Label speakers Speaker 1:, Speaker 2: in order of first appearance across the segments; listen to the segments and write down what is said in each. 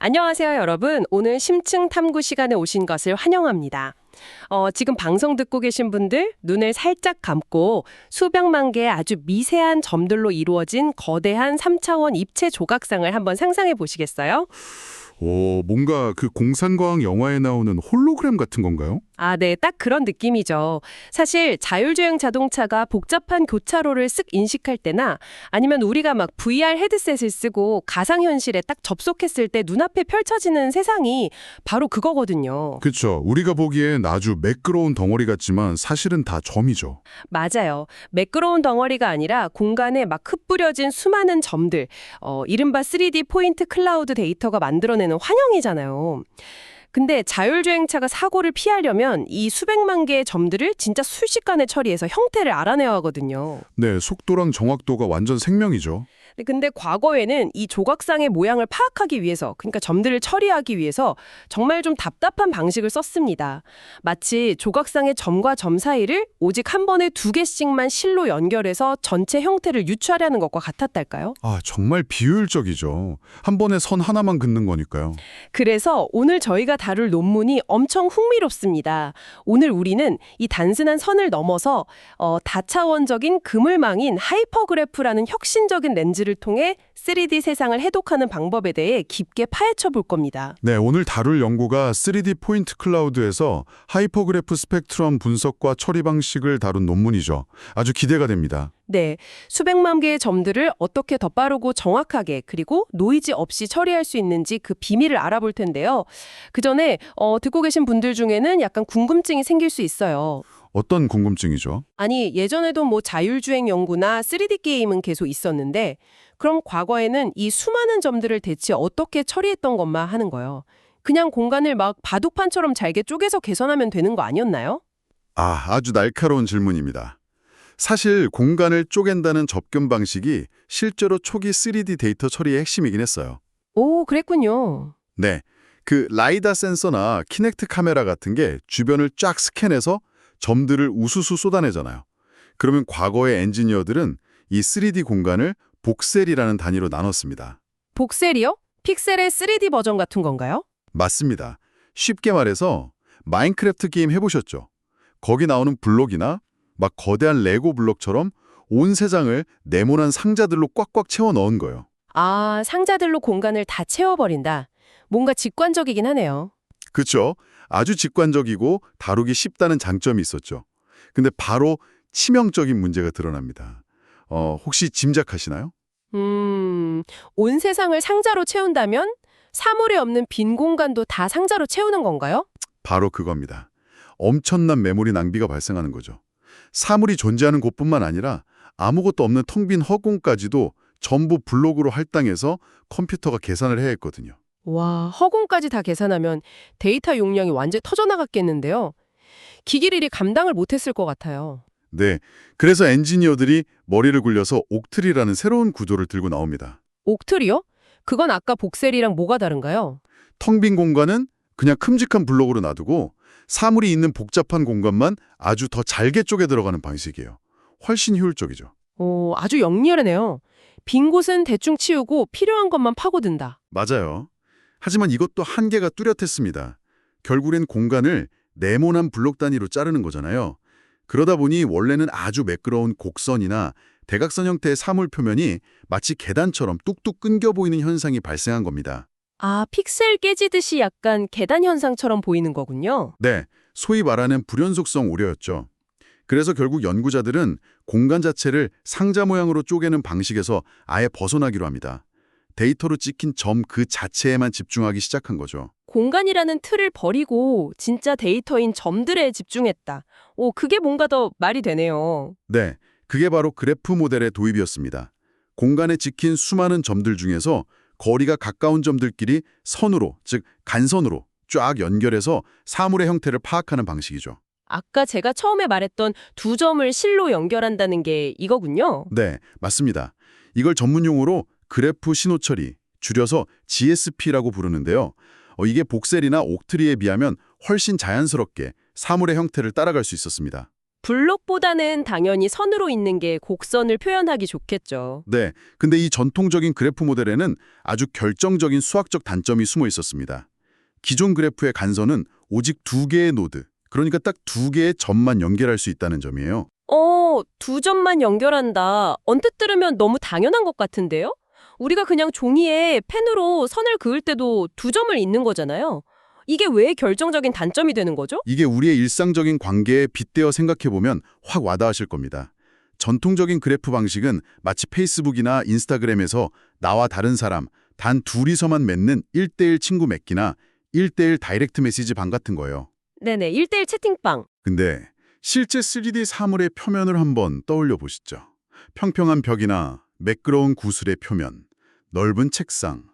Speaker 1: 안녕하세요, 여러분. 오늘 심층 탐구 시간에 오신 것을 환영합니다. 지금 방송 듣고 계신 분들 눈을 살짝 감고 수백만 개의 아주 미세한 점들로 이루어진 거대한 3차원 입체 조각상을 한번 상상해 보시겠어요?
Speaker 2: 뭔가 그 공상과학 영화에 나오는 홀로그램 같은 건가요?
Speaker 1: 아, 네, 딱 그런 느낌이죠. 사실 자율주행 자동차가 복잡한 교차로를 쓱 인식할 때나 아니면 우리가 막 VR 헤드셋을 쓰고 가상현실에 딱 접속했을 때 눈앞에 펼쳐지는 세상이 바로 그거거든요.
Speaker 2: 그쵸. 우리가 보기엔 아주 매끄러운 덩어리 같지만 사실은 다 점이죠.
Speaker 1: 맞아요. 매끄러운 덩어리가 아니라 공간에 막 흩뿌려진 수많은 점들, 이른바 3D 포인트 클라우드 데이터가 만들어내는 환영이잖아요. 근데 자율주행차가 사고를 피하려면 이 수백만 개의 점들을 진짜 순식간에 처리해서 형태를 알아내야 하거든요.
Speaker 2: 네, 속도랑 정확도가 완전 생명이죠.
Speaker 1: 근데 과거에는 이 조각상의 모양을 파악하기 위해서, 그러니까 점들을 처리하기 위해서 정말 좀 답답한 방식을 썼습니다. 마치 조각상의 점과 점 사이를 오직 한 번에 2개씩만 실로 연결해서 전체 형태를 유추하려는 것과 같았달까요?
Speaker 2: 정말 비효율적이죠. 한 번에 선 하나만 긋는 거니까요.
Speaker 1: 그래서 오늘 저희가 다룰 논문이 엄청 흥미롭습니다. 오늘 우리는 이 단순한 선을 넘어서 다차원적인 그물망인 하이퍼그래프라는 혁신적인 렌즈를 통해 3D 세상을 해독하는 방법에 대해 깊게 파헤쳐 볼 겁니다.
Speaker 2: 네, 오늘 다룰 연구가 3D 포인트 클라우드에서 하이퍼그래프 스펙트럼 분석과 처리 방식을 다룬 논문이죠. 아주 기대가 됩니다.
Speaker 1: 네, 수백만 개의 점들을 어떻게 더 빠르고 정확하게 그리고 노이즈 없이 처리할 수 있는지 그 비밀을 알아볼 텐데요. 그 전에 듣고 계신 분들 중에는 약간 궁금증이 생길 수 있어요.
Speaker 2: 어떤 궁금증이죠?
Speaker 1: 아니, 예전에도 뭐 자율주행 연구나 3D 게임은 계속 있었는데 그럼 과거에는 이 수많은 점들을 대체 어떻게 처리했던 것만 하는 거예요? 그냥 공간을 막 바둑판처럼 잘게 쪼개서 개선하면 되는 거 아니었나요?
Speaker 2: 아주 날카로운 질문입니다. 사실 공간을 쪼갠다는 접근 방식이 실제로 초기 3D 데이터 처리의 핵심이긴 했어요.
Speaker 1: 오, 그랬군요.
Speaker 2: 네, 그 라이다 센서나 키넥트 카메라 같은 게 주변을 쫙 스캔해서 점들을 우수수 쏟아내잖아요. 그러면 과거의 엔지니어들은 이 3D 공간을 복셀이라는 단위로 나눴습니다.
Speaker 1: 복셀이요? 픽셀의 3D 버전 같은 건가요?
Speaker 2: 맞습니다. 쉽게 말해서 마인크래프트 게임 해보셨죠? 거기 나오는 블록이나 막 거대한 레고 블록처럼 온 세상을 네모난 상자들로 꽉꽉 채워 넣은 거예요.
Speaker 1: 아, 상자들로 공간을 다 채워버린다. 뭔가 직관적이긴 하네요.
Speaker 2: 그렇죠? 아주 직관적이고 다루기 쉽다는 장점이 있었죠. 근데 바로 치명적인 문제가 드러납니다. 혹시 짐작하시나요?
Speaker 1: 온 세상을 상자로 채운다면 사물에 없는 빈 공간도 다 상자로 채우는 건가요?
Speaker 2: 바로 그겁니다. 엄청난 메모리 낭비가 발생하는 거죠. 사물이 존재하는 곳뿐만 아니라 아무것도 없는 텅 빈 허공까지도 전부 블록으로 할당해서 컴퓨터가 계산을 해야 했거든요.
Speaker 1: 와, 허공까지 다 계산하면 데이터 용량이 완전 터져나갔겠는데요. 기기들이 감당을 못했을 것 같아요.
Speaker 2: 네, 그래서 엔지니어들이 머리를 굴려서 옥트리라는 새로운 구조를 들고 나옵니다.
Speaker 1: 옥틀이요? 그건 아까 복셀이랑 뭐가 다른가요?
Speaker 2: 텅 빈 공간은 그냥 큼직한 블록으로 놔두고 사물이 있는 복잡한 공간만 아주 더 잘게 쪼개 들어가는 방식이에요. 훨씬 효율적이죠.
Speaker 1: 오, 아주 영리하네요. 빈 곳은 대충 치우고 필요한 것만 파고든다.
Speaker 2: 맞아요. 하지만 이것도 한계가 뚜렷했습니다. 결국엔 공간을 네모난 블록 단위로 자르는 거잖아요. 그러다 보니 원래는 아주 매끄러운 곡선이나 대각선 형태의 사물 표면이 마치 계단처럼 뚝뚝 끊겨 보이는 현상이 발생한 겁니다.
Speaker 1: 아, 픽셀 깨지듯이 약간 계단 현상처럼 보이는 거군요.
Speaker 2: 네, 소위 말하는 불연속성 오류였죠. 그래서 결국 연구자들은 공간 자체를 상자 모양으로 쪼개는 방식에서 아예 벗어나기로 합니다. 데이터로 찍힌 점 그 자체에만 집중하기 시작한 거죠.
Speaker 1: 공간이라는 틀을 버리고 진짜 데이터인 점들에 집중했다. 오, 그게 뭔가 더 말이 되네요.
Speaker 2: 네, 그게 바로 그래프 모델의 도입이었습니다. 공간에 찍힌 수많은 점들 중에서 거리가 가까운 점들끼리 선으로, 즉 간선으로 쫙 연결해서 사물의 형태를 파악하는 방식이죠.
Speaker 1: 아까 제가 처음에 말했던 2점을 실로 연결한다는 게 이거군요.
Speaker 2: 네, 맞습니다. 이걸 전문용어로 그래프 신호 처리, 줄여서 GSP라고 부르는데요. 이게 복셀이나 옥트리에 비하면 훨씬 자연스럽게 사물의 형태를 따라갈 수 있었습니다.
Speaker 1: 블록보다는 당연히 선으로 있는 게 곡선을 표현하기 좋겠죠.
Speaker 2: 네, 근데 이 전통적인 그래프 모델에는 아주 결정적인 수학적 단점이 숨어 있었습니다. 기존 그래프의 간선은 오직 두 개의 노드, 그러니까 딱 두 개의 점만 연결할 수 있다는 점이에요.
Speaker 1: 두 점만 연결한다. 언뜻 들으면 너무 당연한 것 같은데요? 우리가 그냥 종이에 펜으로 선을 그을 때도 두 점을 잇는 거잖아요. 이게 왜 결정적인 단점이 되는 거죠?
Speaker 2: 이게 우리의 일상적인 관계에 빗대어 생각해보면 확 와닿으실 겁니다. 전통적인 그래프 방식은 마치 페이스북이나 인스타그램에서 나와 다른 사람, 단 둘이서만 맺는 1대1 친구 맺기나 1대1 다이렉트 메시지 방 같은 거예요.
Speaker 1: 네네, 1대1 채팅방.
Speaker 2: 근데 실제 3D 사물의 표면을 한번 떠올려 보시죠. 평평한 벽이나 매끄러운 구슬의 표면, 넓은 책상,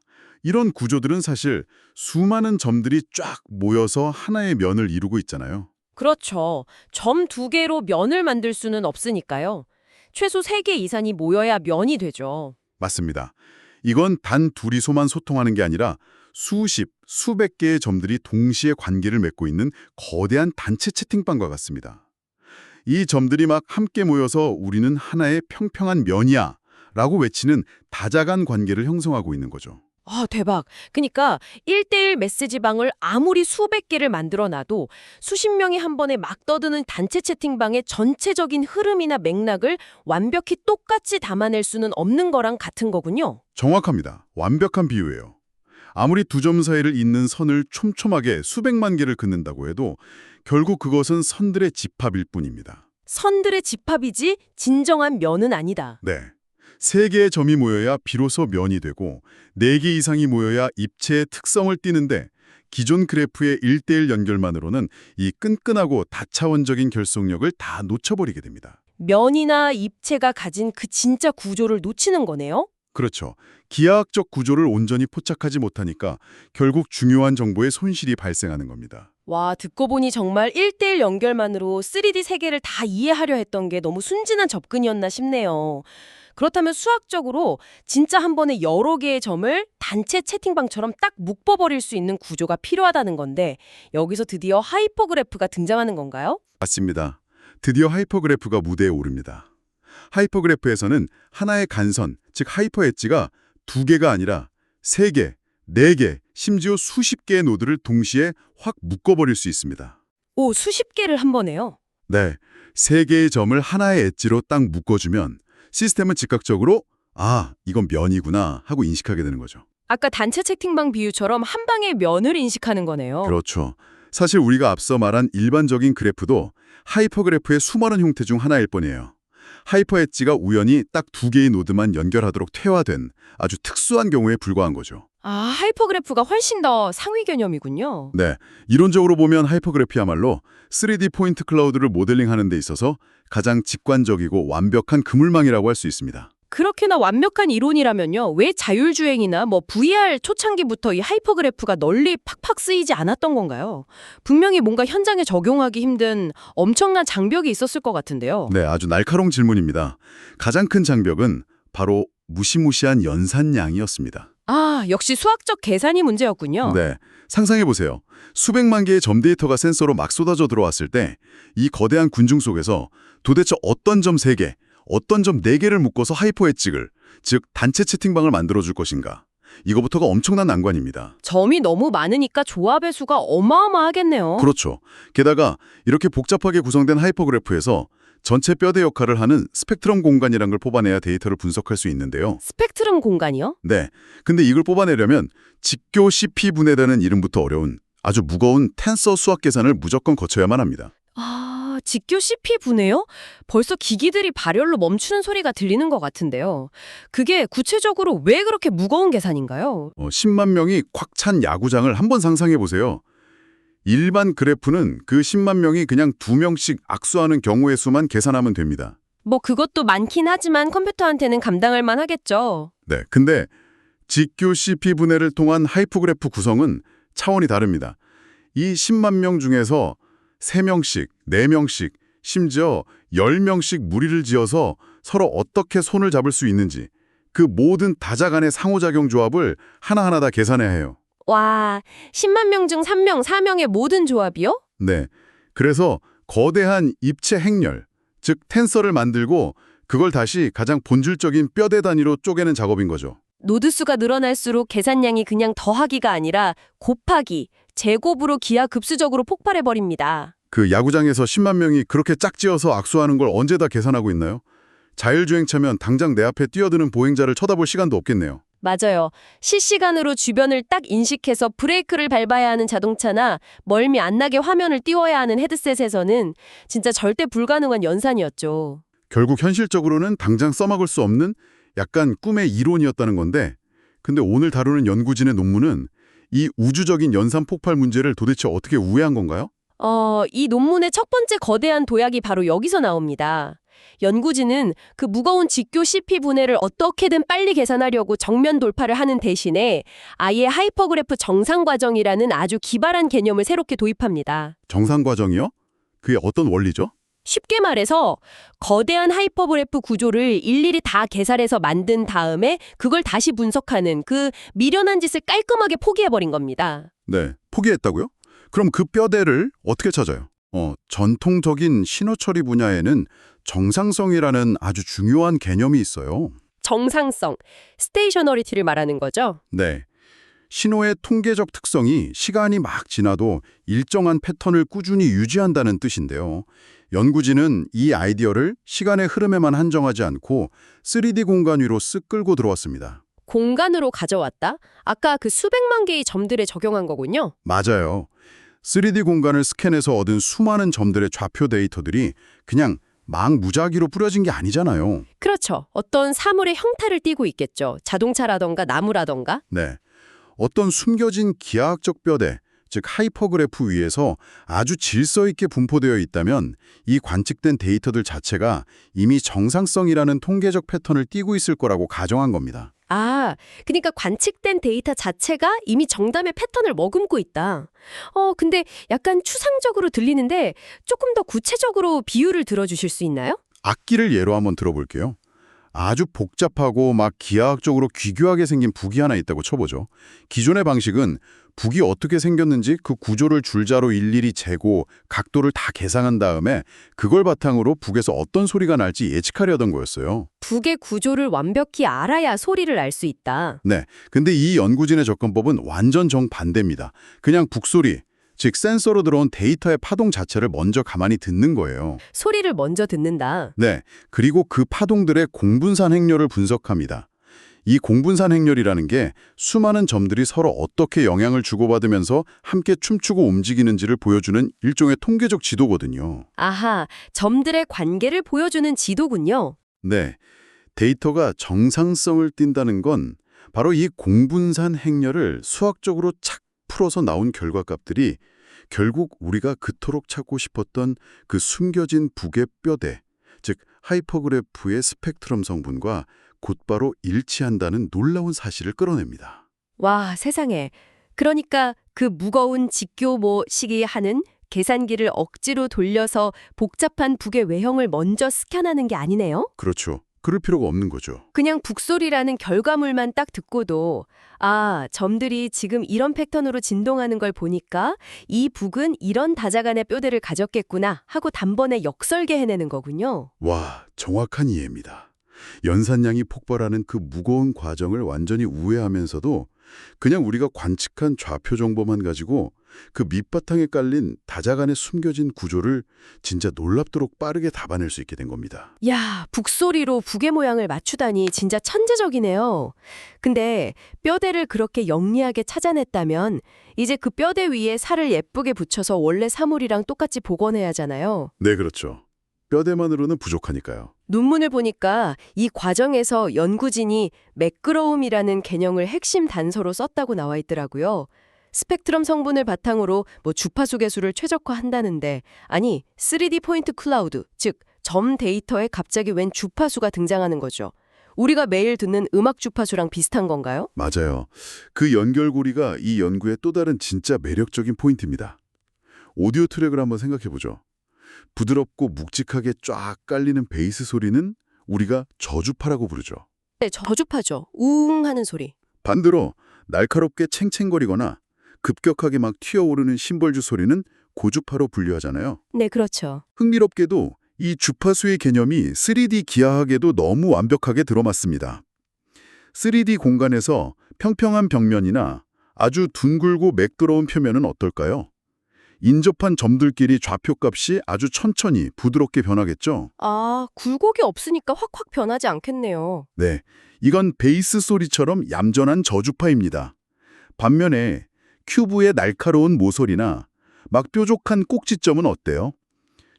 Speaker 2: 이런 구조들은 사실 수많은 점들이 쫙 모여서 하나의 면을 이루고 있잖아요.
Speaker 1: 그렇죠. 점 두 개로 면을 만들 수는 없으니까요. 최소 3개 이상이 모여야 면이 되죠.
Speaker 2: 맞습니다. 이건 단 둘이서만 소통하는 게 아니라 수십, 수백 개의 점들이 동시에 관계를 맺고 있는 거대한 단체 채팅방과 같습니다. 이 점들이 막 함께 모여서 우리는 하나의 평평한 면이야 라고 외치는 다자간 관계를 형성하고 있는 거죠.
Speaker 1: 대박. 그러니까 1대1 메시지방을 아무리 수백 개를 만들어 놔도 수십 명이 한 번에 막 떠드는 단체 채팅방의 전체적인 흐름이나 맥락을 완벽히 똑같이 담아낼 수는 없는 거랑 같은 거군요.
Speaker 2: 정확합니다. 완벽한 비유예요. 아무리 두 점 사이를 잇는 선을 촘촘하게 수백만 개를 긋는다고 해도 결국 그것은 선들의 집합일 뿐입니다.
Speaker 1: 선들의 집합이지 진정한 면은 아니다.
Speaker 2: 네. 세 개의 점이 모여야 비로소 면이 되고 네 개 이상이 모여야 입체의 특성을 띠는데 기존 그래프의 1대1 연결만으로는 이 끈끈하고 다차원적인 결속력을 다 놓쳐버리게 됩니다.
Speaker 1: 면이나 입체가 가진 그 진짜 구조를 놓치는 거네요.
Speaker 2: 그렇죠. 기하학적 구조를 온전히 포착하지 못하니까 결국 중요한 정보의 손실이 발생하는 겁니다.
Speaker 1: 와, 듣고 보니 정말 1대1 연결만으로 3D 세계를 다 이해하려 했던 게 너무 순진한 접근이었나 싶네요. 그렇다면 수학적으로 진짜 한 번에 여러 개의 점을 단체 채팅방처럼 딱 묶어버릴 수 있는 구조가 필요하다는 건데 여기서 드디어 하이퍼그래프가 등장하는 건가요?
Speaker 2: 맞습니다. 드디어 하이퍼그래프가 무대에 오릅니다. 하이퍼그래프에서는 하나의 간선, 즉 하이퍼 엣지가 두 개가 아니라 세 개, 네 개, 심지어 수십 개의 노드를 동시에 확 묶어버릴 수 있습니다.
Speaker 1: 오, 수십 개를 한 번에요?
Speaker 2: 네, 세 개의 점을 하나의 엣지로 딱 묶어주면 시스템은 즉각적으로 이건 면이구나 하고 인식하게 되는 거죠.
Speaker 1: 아까 단체 채팅방 비유처럼 한 방에 면을 인식하는 거네요.
Speaker 2: 그렇죠. 사실 우리가 앞서 말한 일반적인 그래프도 하이퍼그래프의 수많은 형태 중 하나일 뿐이에요. 하이퍼 엣지가 우연히 딱 두 개의 노드만 연결하도록 퇴화된 아주 특수한 경우에 불과한 거죠.
Speaker 1: 하이퍼그래프가 훨씬 더 상위 개념이군요.
Speaker 2: 네, 이론적으로 보면 하이퍼그래프야말로 3D 포인트 클라우드를 모델링하는 데 있어서 가장 직관적이고 완벽한 그물망이라고 할 수 있습니다.
Speaker 1: 그렇게나 완벽한 이론이라면요. 왜 자율주행이나 VR 초창기부터 이 하이퍼그래프가 널리 팍팍 쓰이지 않았던 건가요? 분명히 뭔가 현장에 적용하기 힘든 엄청난 장벽이 있었을 것 같은데요.
Speaker 2: 네, 아주 날카로운 질문입니다. 가장 큰 장벽은 바로 무시무시한 연산량이었습니다.
Speaker 1: 역시 수학적 계산이 문제였군요.
Speaker 2: 네, 상상해보세요. 수백만 개의 점 데이터가 센서로 막 쏟아져 들어왔을 때 이 거대한 군중 속에서 도대체 어떤 점 3개, 어떤 점 4개를 묶어서 하이퍼 엣지를, 즉 단체 채팅방을 만들어줄 것인가. 이거부터가 엄청난 난관입니다.
Speaker 1: 점이 너무 많으니까 조합의 수가 어마어마하겠네요.
Speaker 2: 그렇죠. 게다가 이렇게 복잡하게 구성된 하이퍼그래프에서 전체 뼈대 역할을 하는 스펙트럼 공간이란 걸 뽑아내야 데이터를 분석할 수 있는데요.
Speaker 1: 스펙트럼 공간이요?
Speaker 2: 네. 근데 이걸 뽑아내려면 직교 CP 분해되는 이름부터 어려운 아주 무거운 텐서 수학 계산을 무조건 거쳐야만 합니다.
Speaker 1: 직교 CP 분해요? 벌써 기기들이 발열로 멈추는 소리가 들리는 것 같은데요. 그게 구체적으로 왜 그렇게 무거운 계산인가요?
Speaker 2: 10만 명이 꽉 찬 야구장을 한번 상상해 보세요. 일반 그래프는 그 10만 명이 그냥 2명씩 악수하는 경우의 수만 계산하면 됩니다.
Speaker 1: 그것도 많긴 하지만 컴퓨터한테는 감당할 만 하겠죠.
Speaker 2: 네, 근데 직교 CP 분해를 통한 하이퍼그래프 구성은 차원이 다릅니다. 이 10만 명 중에서 3명씩, 4명씩, 심지어 10명씩 무리를 지어서 서로 어떻게 손을 잡을 수 있는지 그 모든 다자 간의 상호작용 조합을 하나하나 다 계산해야 해요.
Speaker 1: 와, 10만 명 중 3명, 4명의 모든 조합이요?
Speaker 2: 네, 그래서 거대한 입체 행렬, 즉 텐서를 만들고 그걸 다시 가장 본질적인 뼈대 단위로 쪼개는 작업인 거죠.
Speaker 1: 노드수가 늘어날수록 계산량이 그냥 더하기가 아니라 곱하기, 제곱으로 기하급수적으로 폭발해버립니다.
Speaker 2: 그 야구장에서 10만 명이 그렇게 짝지어서 악수하는 걸 언제 다 계산하고 있나요? 자율주행차면 당장 내 앞에 뛰어드는 보행자를 쳐다볼 시간도 없겠네요.
Speaker 1: 맞아요. 실시간으로 주변을 딱 인식해서 브레이크를 밟아야 하는 자동차나 멀미 안 나게 화면을 띄워야 하는 헤드셋에서는 진짜 절대 불가능한 연산이었죠.
Speaker 2: 결국 현실적으로는 당장 써먹을 수 없는 약간 꿈의 이론이었다는 건데, 근데 오늘 다루는 연구진의 논문은 이 우주적인 연산 폭발 문제를 도대체 어떻게 우회한 건가요?
Speaker 1: 이 논문의 첫 번째 거대한 도약이 바로 여기서 나옵니다. 연구진은 그 무거운 직교 CP 분해를 어떻게든 빨리 계산하려고 정면 돌파를 하는 대신에 아예 하이퍼그래프 정상 과정이라는 아주 기발한 개념을 새롭게 도입합니다.
Speaker 2: 정상 과정이요? 그게 어떤 원리죠?
Speaker 1: 쉽게 말해서 거대한 하이퍼그래프 구조를 일일이 다 계산해서 만든 다음에 그걸 다시 분석하는 그 미련한 짓을 깔끔하게 포기해버린 겁니다.
Speaker 2: 네, 포기했다고요? 그럼 그 뼈대를 어떻게 찾아요? 전통적인 신호 처리 분야에는 정상성이라는 아주 중요한 개념이 있어요.
Speaker 1: 정상성, 스테이셔너리티를 말하는 거죠.
Speaker 2: 네. 신호의 통계적 특성이 시간이 막 지나도 일정한 패턴을 꾸준히 유지한다는 뜻인데요. 연구진은 이 아이디어를 시간의 흐름에만 한정하지 않고 3D 공간 위로 쓱 끌고 들어왔습니다.
Speaker 1: 공간으로 가져왔다? 아까 그 수백만 개의 점들에 적용한 거군요.
Speaker 2: 맞아요. 3D 공간을 스캔해서 얻은 수많은 점들의 좌표 데이터들이 그냥 막 무작위로 뿌려진 게 아니잖아요.
Speaker 1: 그렇죠. 어떤 사물의 형태를 띠고 있겠죠. 자동차라던가 나무라던가.
Speaker 2: 네. 어떤 숨겨진 기하학적 뼈대, 즉 하이퍼그래프 위에서 아주 질서 있게 분포되어 있다면 이 관측된 데이터들 자체가 이미 정상성이라는 통계적 패턴을 띠고 있을 거라고 가정한 겁니다.
Speaker 1: 그러니까 관측된 데이터 자체가 이미 정답의 패턴을 머금고 있다. 근데 약간 추상적으로 들리는데 조금 더 구체적으로 비유를 들어주실 수 있나요?
Speaker 2: 악기를 예로 한번 들어볼게요. 아주 복잡하고 막 기하학적으로 귀교하게 생긴 북이 하나 있다고 쳐보죠. 기존의 방식은 북이 어떻게 생겼는지 그 구조를 줄자로 일일이 재고 각도를 다 계산한 다음에 그걸 바탕으로 북에서 어떤 소리가 날지 예측하려던 거였어요.
Speaker 1: 북의 구조를 완벽히 알아야 소리를 알 수 있다.
Speaker 2: 네, 근데 이 연구진의 접근법은 완전 정반대입니다. 그냥 북소리, 즉 센서로 들어온 데이터의 파동 자체를 먼저 가만히 듣는 거예요.
Speaker 1: 소리를 먼저 듣는다.
Speaker 2: 네, 그리고 그 파동들의 공분산 행렬을 분석합니다. 이 공분산 행렬이라는 게 수많은 점들이 서로 어떻게 영향을 주고받으면서 함께 춤추고 움직이는지를 보여주는 일종의 통계적 지도거든요.
Speaker 1: 아하, 점들의 관계를 보여주는 지도군요.
Speaker 2: 네, 데이터가 정상성을 띈다는 건 바로 이 공분산 행렬을 수학적으로 착 풀어서 나온 결과값들이 결국 우리가 그토록 찾고 싶었던 그 숨겨진 북의 뼈대, 즉 하이퍼그래프의 스펙트럼 성분과 곧바로 일치한다는 놀라운 사실을 끌어냅니다.
Speaker 1: 와, 세상에. 그러니까 그 무거운 직교 시기하는 계산기를 억지로 돌려서 복잡한 북의 외형을 먼저 스캔하는 게 아니네요?
Speaker 2: 그렇죠. 그럴 필요가 없는 거죠.
Speaker 1: 그냥 북소리라는 결과물만 딱 듣고도 점들이 지금 이런 패턴으로 진동하는 걸 보니까 이 북은 이런 다자간의 뼈대를 가졌겠구나 하고 단번에 역설계 해내는 거군요.
Speaker 2: 와, 정확한 이해입니다. 연산량이 폭발하는 그 무거운 과정을 완전히 우회하면서도 그냥 우리가 관측한 좌표 정보만 가지고 그 밑바탕에 깔린 다자간에 숨겨진 구조를 진짜 놀랍도록 빠르게 잡아낼 수 있게 된 겁니다.
Speaker 1: 야, 북소리로 북의 모양을 맞추다니 진짜 천재적이네요. 근데 뼈대를 그렇게 영리하게 찾아냈다면 이제 그 뼈대 위에 살을 예쁘게 붙여서 원래 사물이랑 똑같이 복원해야 하잖아요.
Speaker 2: 네, 그렇죠. 뼈대만으로는 부족하니까요.
Speaker 1: 논문을 보니까 이 과정에서 연구진이 매끄러움이라는 개념을 핵심 단서로 썼다고 나와 있더라고요. 스펙트럼 성분을 바탕으로 주파수 계수를 최적화한다는데 아니 3D 포인트 클라우드, 즉 점 데이터에 갑자기 웬 주파수가 등장하는 거죠. 우리가 매일 듣는 음악 주파수랑 비슷한 건가요?
Speaker 2: 맞아요. 그 연결고리가 이 연구의 또 다른 진짜 매력적인 포인트입니다. 오디오 트랙을 한번 생각해보죠. 부드럽고 묵직하게 쫙 깔리는 베이스 소리는 우리가 저주파라고 부르죠.
Speaker 1: 네, 저주파죠. 우웅 하는 소리.
Speaker 2: 반대로 날카롭게 챙챙거리거나 급격하게 막 튀어오르는 심벌주 소리는 고주파로 분류하잖아요.
Speaker 1: 네, 그렇죠.
Speaker 2: 흥미롭게도 이 주파수의 개념이 3D 기하학에도 너무 완벽하게 들어맞습니다. 3D 공간에서 평평한 벽면이나 아주 둥글고 매끄러운 표면은 어떨까요? 인접한 점들끼리 좌표값이 아주 천천히 부드럽게 변하겠죠?
Speaker 1: 아, 굴곡이 없으니까 확확 변하지 않겠네요.
Speaker 2: 네, 이건 베이스 소리처럼 얌전한 저주파입니다. 반면에 큐브의 날카로운 모서리나 막 뾰족한 꼭지점은 어때요?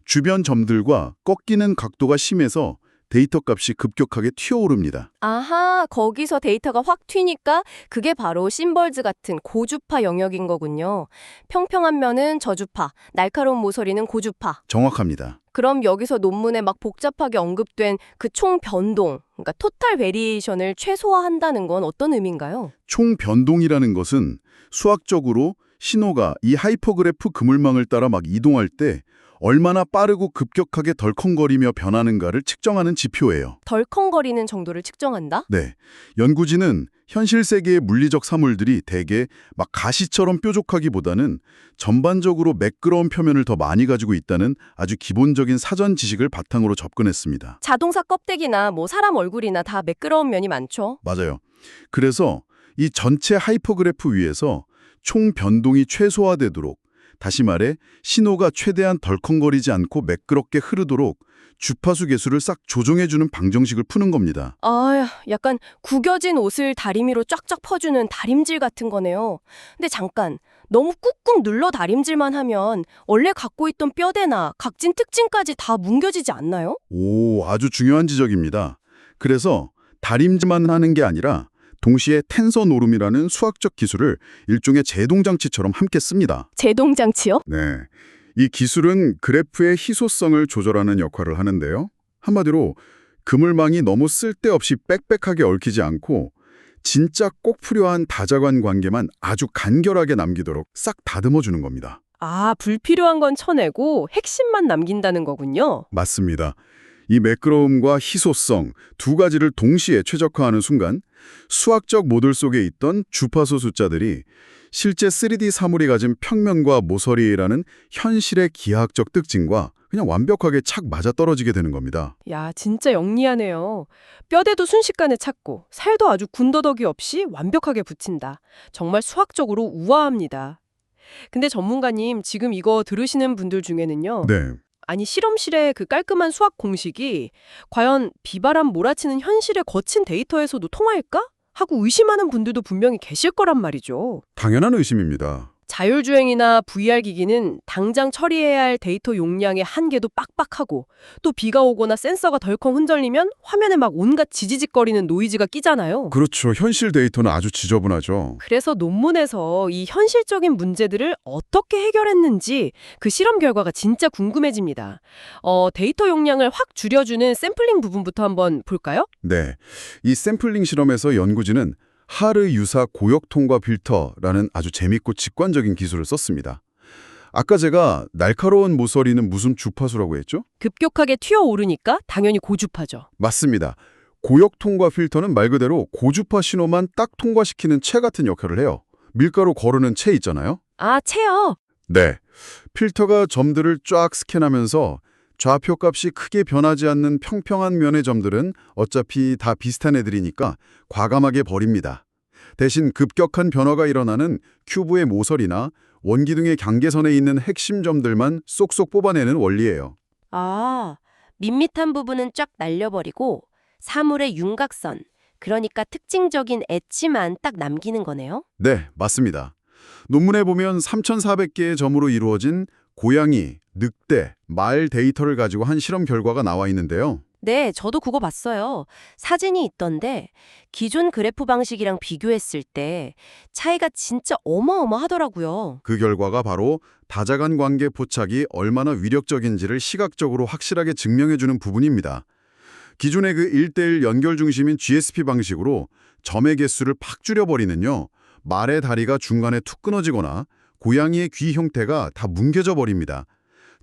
Speaker 2: 주변 점들과 꺾이는 각도가 심해서 데이터 값이 급격하게 튀어오릅니다.
Speaker 3: 아하, 거기서 데이터가 확 튀니까 그게 바로 심벌즈 같은 고주파 영역인 거군요. 평평한 면은 저주파, 날카로운 모서리는 고주파.
Speaker 2: 정확합니다.
Speaker 3: 그럼 여기서 논문에 막 복잡하게 언급된 그 총 변동, 그러니까 토탈 베리에이션을 최소화한다는 건 어떤 의미인가요?
Speaker 2: 총 변동이라는 것은 수학적으로 신호가 이 하이퍼그래프 그물망을 따라 막 이동할 때 얼마나 빠르고 급격하게 덜컹거리며 변하는가를 측정하는 지표예요.
Speaker 3: 덜컹거리는 정도를 측정한다?
Speaker 2: 네, 연구진은 현실 세계의 물리적 사물들이 대개 막 가시처럼 뾰족하기보다는 전반적으로 매끄러운 표면을 더 많이 가지고 있다는 아주 기본적인 사전 지식을 바탕으로 접근했습니다.
Speaker 3: 자동차 껍데기나 뭐 사람 얼굴이나 다 매끄러운 면이 많죠.
Speaker 2: 맞아요. 그래서 이 전체 하이퍼그래프 위에서 총 변동이 최소화되도록, 다시 말해 신호가 최대한 덜컹거리지 않고 매끄럽게 흐르도록 주파수 계수를 싹 조정해주는 방정식을 푸는 겁니다.
Speaker 3: 아, 약간 구겨진 옷을 다리미로 쫙쫙 퍼주는 다림질 같은 거네요. 근데 잠깐, 너무 꾹꾹 눌러 다림질만 하면 원래 갖고 있던 뼈대나 각진 특징까지 다 뭉겨지지 않나요?
Speaker 2: 오, 아주 중요한 지적입니다. 그래서 다림질만 하는 게 아니라 동시에 텐서 노름이라는 수학적 기술을 일종의 제동장치처럼 함께 씁니다.
Speaker 3: 제동장치요?
Speaker 2: 네, 이 기술은 그래프의 희소성을 조절하는 역할을 하는데요. 한마디로 그물망이 너무 쓸데없이 빽빽하게 얽히지 않고 진짜 꼭 필요한 다자관 관계만 아주 간결하게 남기도록 싹 다듬어주는 겁니다.
Speaker 1: 아, 불필요한 건 쳐내고 핵심만 남긴다는 거군요.
Speaker 2: 맞습니다. 이 매끄러움과 희소성 두 가지를 동시에 최적화하는 순간 수학적 모델 속에 있던 주파수 숫자들이 실제 3D 사물이 가진 평면과 모서리라는 현실의 기하학적 특징과 그냥 완벽하게 착 맞아떨어지게 되는 겁니다.
Speaker 1: 야, 진짜 영리하네요. 뼈대도 순식간에 찾고 살도 아주 군더더기 없이 완벽하게 붙인다. 정말 수학적으로 우아합니다. 근데 전문가님, 지금 이거 들으시는 분들 중에는요.
Speaker 2: 네.
Speaker 1: 아니, 실험실의 그 깔끔한 수학 공식이 과연 비바람 몰아치는 현실의 거친 데이터에서도 통할까? 하고 의심하는 분들도 분명히 계실 거란 말이죠.
Speaker 2: 당연한 의심입니다.
Speaker 1: 자율주행이나 VR 기기는 당장 처리해야 할 데이터 용량의 한계도 빡빡하고 또 비가 오거나 센서가 덜컹 흔들리면 화면에 막 온갖 지지직거리는 노이즈가 끼잖아요.
Speaker 2: 그렇죠. 현실 데이터는 아주 지저분하죠.
Speaker 1: 그래서 논문에서 이 현실적인 문제들을 어떻게 해결했는지 그 실험 결과가 진짜 궁금해집니다. 데이터 용량을 확 줄여주는 샘플링 부분부터 한번 볼까요?
Speaker 2: 네. 이 샘플링 실험에서 연구진은 하르 유사 고역 통과 필터라는 아주 재밌고 직관적인 기술을 썼습니다. 아까 제가 날카로운 모서리는 무슨 주파수라고 했죠?
Speaker 1: 급격하게 튀어오르니까 당연히 고주파죠.
Speaker 2: 맞습니다. 고역 통과 필터는 말 그대로 고주파 신호만 딱 통과시키는 채 같은 역할을 해요. 밀가루 거르는 채 있잖아요.
Speaker 1: 아, 채요.
Speaker 2: 네. 필터가 점들을 쫙 스캔하면서 좌표값이 크게 변하지 않는 평평한 면의 점들은 어차피 다 비슷한 애들이니까 과감하게 버립니다. 대신 급격한 변화가 일어나는 큐브의 모서리나 원기둥의 경계선에 있는 핵심 점들만 쏙쏙 뽑아내는 원리예요.
Speaker 3: 아, 밋밋한 부분은 쫙 날려버리고 사물의 윤곽선, 그러니까 특징적인 엣지만 딱 남기는 거네요.
Speaker 2: 네, 맞습니다. 논문에 보면 3,400개의 점으로 이루어진 고양이, 늑대, 말 데이터를 가지고 한 실험 결과가 나와 있는데요.
Speaker 3: 네, 저도 그거 봤어요. 사진이 있던데 기존 그래프 방식이랑 비교했을 때 차이가 진짜 어마어마하더라고요.
Speaker 2: 그 결과가 바로 다자간 관계 포착이 얼마나 위력적인지를 시각적으로 확실하게 증명해주는 부분입니다. 기존의 그 1:1 연결 중심인 GSP 방식으로 점의 개수를 팍 줄여버리면요. 말의 다리가 중간에 툭 끊어지거나 고양이의 귀 형태가 다 뭉개져 버립니다.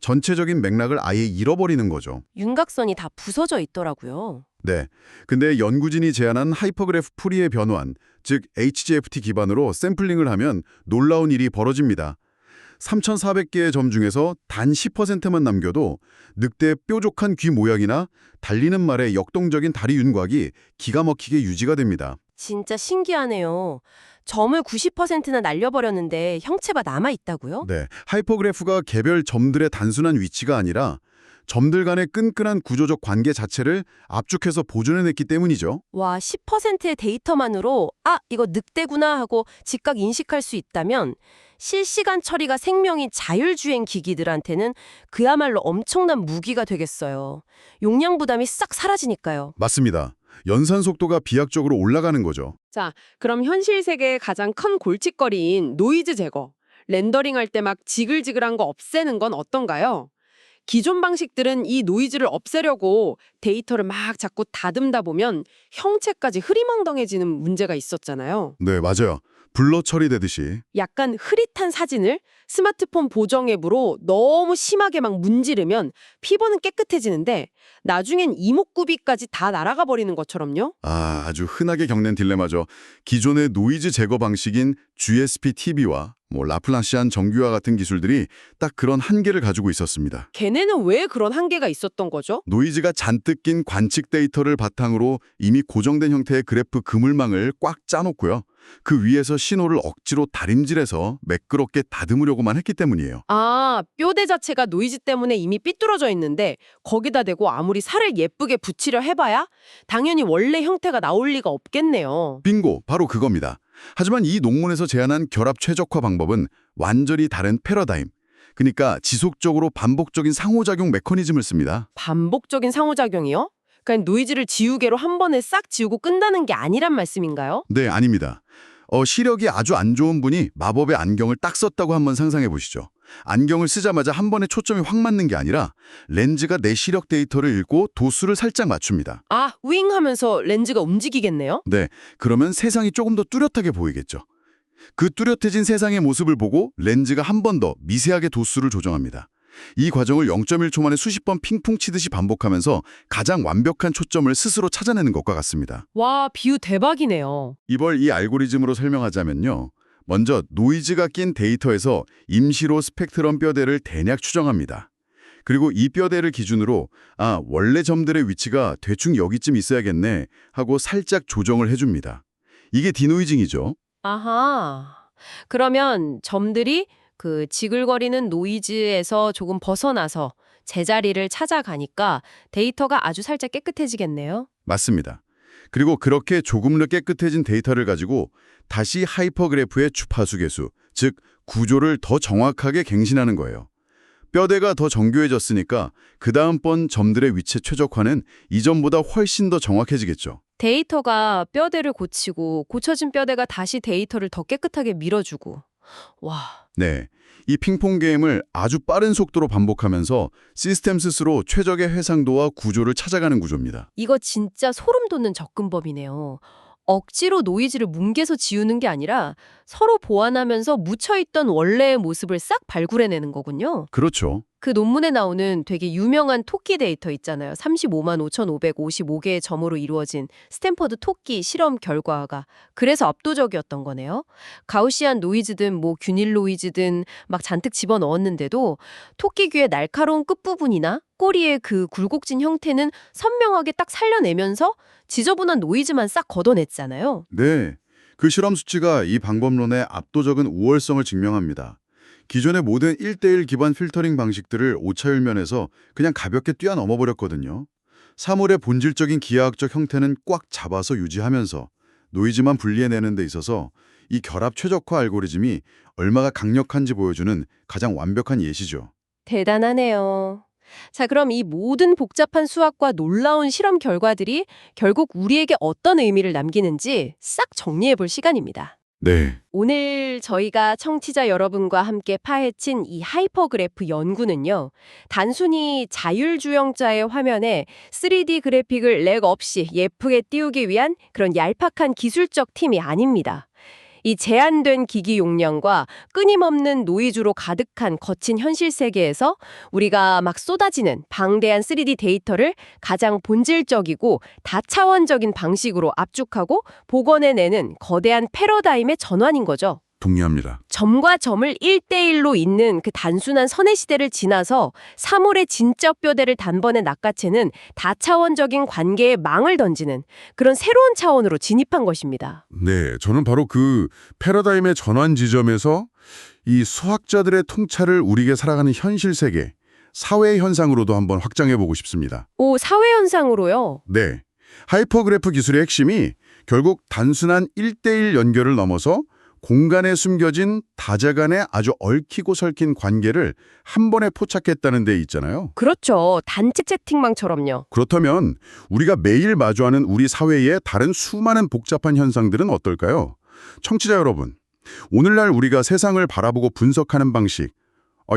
Speaker 2: 전체적인 맥락을 아예 잃어버리는 거죠.
Speaker 3: 윤곽선이 다 부서져 있더라고요.
Speaker 2: 네. 근데 연구진이 제안한 하이퍼그래프 풀이의 변환, 즉 HGFT 기반으로 샘플링을 하면 놀라운 일이 벌어집니다. 3,400개의 점 중에서 단 10%만 남겨도 늑대의 뾰족한 귀 모양이나 달리는 말의 역동적인 다리 윤곽이 기가 막히게 유지가 됩니다.
Speaker 3: 진짜 신기하네요. 점을 90%나 날려버렸는데 형체가 남아있다고요?
Speaker 2: 네, 하이퍼그래프가 개별 점들의 단순한 위치가 아니라 점들 간의 끈끈한 구조적 관계 자체를 압축해서 보존해냈기 때문이죠.
Speaker 3: 와, 10%의 데이터만으로 이거 늑대구나 하고 즉각 인식할 수 있다면 실시간 처리가 생명인 자율주행 기기들한테는 그야말로 엄청난 무기가 되겠어요. 용량 부담이 싹 사라지니까요.
Speaker 2: 맞습니다. 연산 속도가 비약적으로 올라가는 거죠.
Speaker 1: 자, 그럼 현실 세계의 가장 큰 골칫거리인 노이즈 제거. 렌더링할 때 막 지글지글한 거 없애는 건 어떤가요? 기존 방식들은 이 노이즈를 없애려고 데이터를 막 자꾸 다듬다 보면 형체까지 흐리멍덩해지는 문제가 있었잖아요.
Speaker 2: 네, 맞아요. 블러 처리되듯이.
Speaker 1: 약간 흐릿한 사진을 스마트폰 보정 앱으로 너무 심하게 막 문지르면 피부는 깨끗해지는데 나중엔 이목구비까지 다 날아가 버리는 것처럼요.
Speaker 2: 아주 흔하게 겪는 딜레마죠. 기존의 노이즈 제거 방식인 GSP-TV와 라플란시안 정규화 같은 기술들이 딱 그런 한계를 가지고 있었습니다.
Speaker 1: 걔네는 왜 그런 한계가 있었던 거죠?
Speaker 2: 노이즈가 잔뜩 낀 관측 데이터를 바탕으로 이미 고정된 형태의 그래프 그물망을 꽉 짜놓고요. 그 위에서 신호를 억지로 다림질해서 매끄럽게 다듬으려고만 했기 때문이에요.
Speaker 1: 뼈대 자체가 노이즈 때문에 이미 삐뚤어져 있는데 거기다 대고 아무리 살을 예쁘게 붙이려 해봐야 당연히 원래 형태가 나올 리가 없겠네요.
Speaker 2: 빙고, 바로 그겁니다. 하지만 이 논문에서 제안한 결합 최적화 방법은 완전히 다른 패러다임, 그러니까 지속적으로 반복적인 상호작용 메커니즘을 씁니다.
Speaker 1: 반복적인 상호작용이요? 그러니까 노이즈를 지우개로 한 번에 싹 지우고 끈다는 게 아니란 말씀인가요?
Speaker 2: 네, 아닙니다. 시력이 아주 안 좋은 분이 마법의 안경을 딱 썼다고 한번 상상해 보시죠. 안경을 쓰자마자 한 번에 초점이 확 맞는 게 아니라 렌즈가 내 시력 데이터를 읽고 도수를 살짝 맞춥니다.
Speaker 1: 윙 하면서 렌즈가 움직이겠네요?
Speaker 2: 네, 그러면 세상이 조금 더 뚜렷하게 보이겠죠. 그 뚜렷해진 세상의 모습을 보고 렌즈가 한 번 더 미세하게 도수를 조정합니다. 이 과정을 0.1초 만에 수십 번 핑퐁 치듯이 반복하면서 가장 완벽한 초점을 스스로 찾아내는 것과 같습니다.
Speaker 1: 와, 비유 대박이네요.
Speaker 2: 이걸 이 알고리즘으로 설명하자면요. 먼저 노이즈가 낀 데이터에서 임시로 스펙트럼 뼈대를 대략 추정합니다. 그리고 이 뼈대를 기준으로 원래 점들의 위치가 대충 여기쯤 있어야겠네 하고 살짝 조정을 해줍니다. 이게 디노이징이죠.
Speaker 3: 아하. 그러면 점들이 그 지글거리는 노이즈에서 조금 벗어나서 제자리를 찾아가니까 데이터가 아주 살짝 깨끗해지겠네요.
Speaker 2: 맞습니다. 그리고 그렇게 조금 더 깨끗해진 데이터를 가지고 다시 하이퍼그래프의 주파수 계수, 즉 구조를 더 정확하게 갱신하는 거예요. 뼈대가 더 정교해졌으니까 그 다음번 점들의 위치 최적화는 이전보다 훨씬 더 정확해지겠죠.
Speaker 3: 데이터가 뼈대를 고치고 고쳐진 뼈대가 다시 데이터를 더 깨끗하게 밀어주고. 와.
Speaker 2: 네, 이 핑퐁 게임을 아주 빠른 속도로 반복하면서 시스템 스스로 최적의 해상도와 구조를 찾아가는 구조입니다.
Speaker 3: 이거 진짜 소름 돋는 접근법이네요. 억지로 노이즈를 뭉개서 지우는 게 아니라 서로 보완하면서 묻혀있던 원래의 모습을 싹 발굴해내는 거군요.
Speaker 2: 그렇죠.
Speaker 3: 그 논문에 나오는 되게 유명한 토끼 데이터 있잖아요. 35만 5,555개의 점으로 이루어진 스탠퍼드 토끼 실험 결과가 그래서 압도적이었던 거네요. 가우시안 노이즈든 균일 노이즈든 막 잔뜩 집어넣었는데도 토끼 귀의 날카로운 끝부분이나 꼬리의 그 굴곡진 형태는 선명하게 딱 살려내면서 지저분한 노이즈만 싹 걷어냈잖아요.
Speaker 2: 네, 그 실험 수치가 이 방법론의 압도적인 우월성을 증명합니다. 기존의 모든 1:1 기반 필터링 방식들을 오차율면에서 그냥 가볍게 뛰어넘어 버렸거든요. 사물의 본질적인 기하학적 형태는 꽉 잡아서 유지하면서 노이즈만 분리해내는 데 있어서 이 결합 최적화 알고리즘이 얼마나 강력한지 보여주는 가장 완벽한 예시죠.
Speaker 3: 대단하네요. 자, 그럼 이 모든 복잡한 수학과 놀라운 실험 결과들이 결국 우리에게 어떤 의미를 남기는지 싹 정리해 볼 시간입니다.
Speaker 2: 네,
Speaker 3: 오늘 저희가 청취자 여러분과 함께 파헤친 이 하이퍼그래프 연구는요. 단순히 자율주행자의 화면에 3D 그래픽을 렉 없이 예쁘게 띄우기 위한 그런 얄팍한 기술적 팀이 아닙니다. 이 제한된 기기 용량과 끊임없는 노이즈로 가득한 거친 현실 세계에서 우리가 막 쏟아지는 방대한 3D 데이터를 가장 본질적이고 다차원적인 방식으로 압축하고 복원해내는 거대한 패러다임의 전환인 거죠.
Speaker 4: 동의합니다.
Speaker 1: 점과 점을 1대1로 잇는 그 단순한 선의 시대를 지나서 사물의 진적 뼈대를 단번에 낚아채는 다차원적인 관계에 망을 던지는 그런 새로운 차원으로 진입한 것입니다.
Speaker 4: 네, 저는 바로 그 패러다임의 전환 지점에서 이 수학자들의 통찰을 우리에게 살아가는 현실 세계, 사회 현상으로도 한번 확장해 보고 싶습니다.
Speaker 1: 오, 사회현상으로요?
Speaker 4: 네, 하이퍼그래프 기술의 핵심이 결국 단순한 1대1 연결을 넘어서 공간에 숨겨진 다자간의 아주 얽히고 설킨 관계를 한 번에 포착했다는 데 있잖아요.
Speaker 1: 그렇죠. 단체 채팅방처럼요.
Speaker 4: 그렇다면 우리가 매일 마주하는 우리 사회의 다른 수많은 복잡한 현상들은 어떨까요? 청취자 여러분, 오늘날 우리가 세상을 바라보고 분석하는 방식,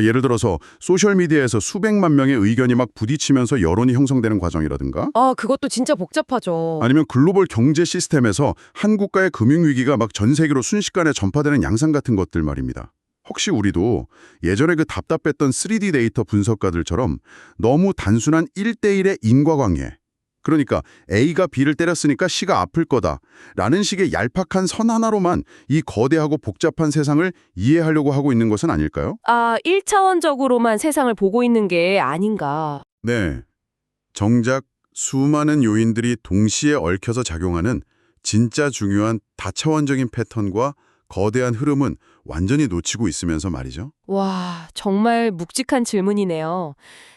Speaker 4: 예를 들어서 소셜미디어에서 수백만 명의 의견이 막 부딪히면서 여론이 형성되는 과정이라든가
Speaker 1: 아, 그것도 진짜 복잡하죠.
Speaker 4: 아니면 글로벌 경제 시스템에서 한 국가의 금융위기가 막 전 세계로 순식간에 전파되는 양상 같은 것들 말입니다. 혹시 우리도 예전에 그 답답했던 3D 데이터 분석가들처럼 너무 단순한 1대1의 인과관계, 그러니까 A가 B를 때렸으니까 C가 아플 거다 라는 식의 얄팍한 선 하나로만 이 거대하고 복잡한 세상을 이해하려고 하고 있는 것은 아닐까요?
Speaker 1: 아, 1차원적으로만 세상을 보고 있는 게 아닌가.
Speaker 4: 네. 정작 수많은 요인들이 동시에 얽혀서 작용하는 진짜 중요한 다차원적인 패턴과 거대한 흐름은 완전히 놓치고 있으면서 말이죠.
Speaker 1: 와, 정말 묵직한 질문이네요.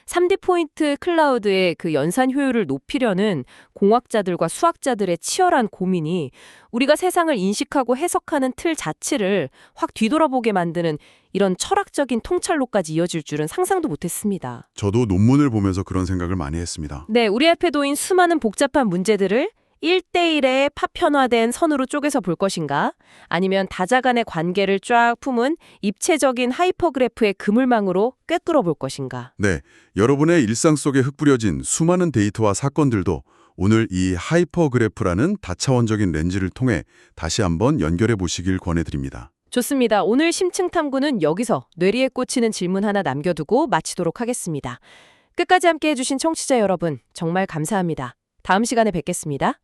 Speaker 1: 3D 포인트 클라우드의 그 연산 효율을 높이려는 공학자들과 수학자들의 치열한 고민이 우리가 세상을 인식하고 해석하는 틀 자체를 확 뒤돌아보게 만드는 이런 철학적인 통찰로까지 이어질 줄은 상상도 못했습니다.
Speaker 4: 저도 논문을 보면서 그런 생각을 많이 했습니다.
Speaker 1: 네, 우리 앞에 놓인 수많은 복잡한 문제들을 1대1의 파편화된 선으로 쪼개서 볼 것인가? 아니면 다자간의 관계를 쫙 품은 입체적인 하이퍼그래프의 그물망으로 꿰뚫어 볼 것인가?
Speaker 4: 네, 여러분의 일상 속에 흩뿌려진 수많은 데이터와 사건들도 오늘 이 하이퍼그래프라는 다차원적인 렌즈를 통해 다시 한번 연결해 보시길 권해드립니다.
Speaker 1: 좋습니다. 오늘 심층 탐구는 여기서 뇌리에 꽂히는 질문 하나 남겨두고 마치도록 하겠습니다. 끝까지 함께 해주신 청취자 여러분, 정말 감사합니다. 다음 시간에 뵙겠습니다.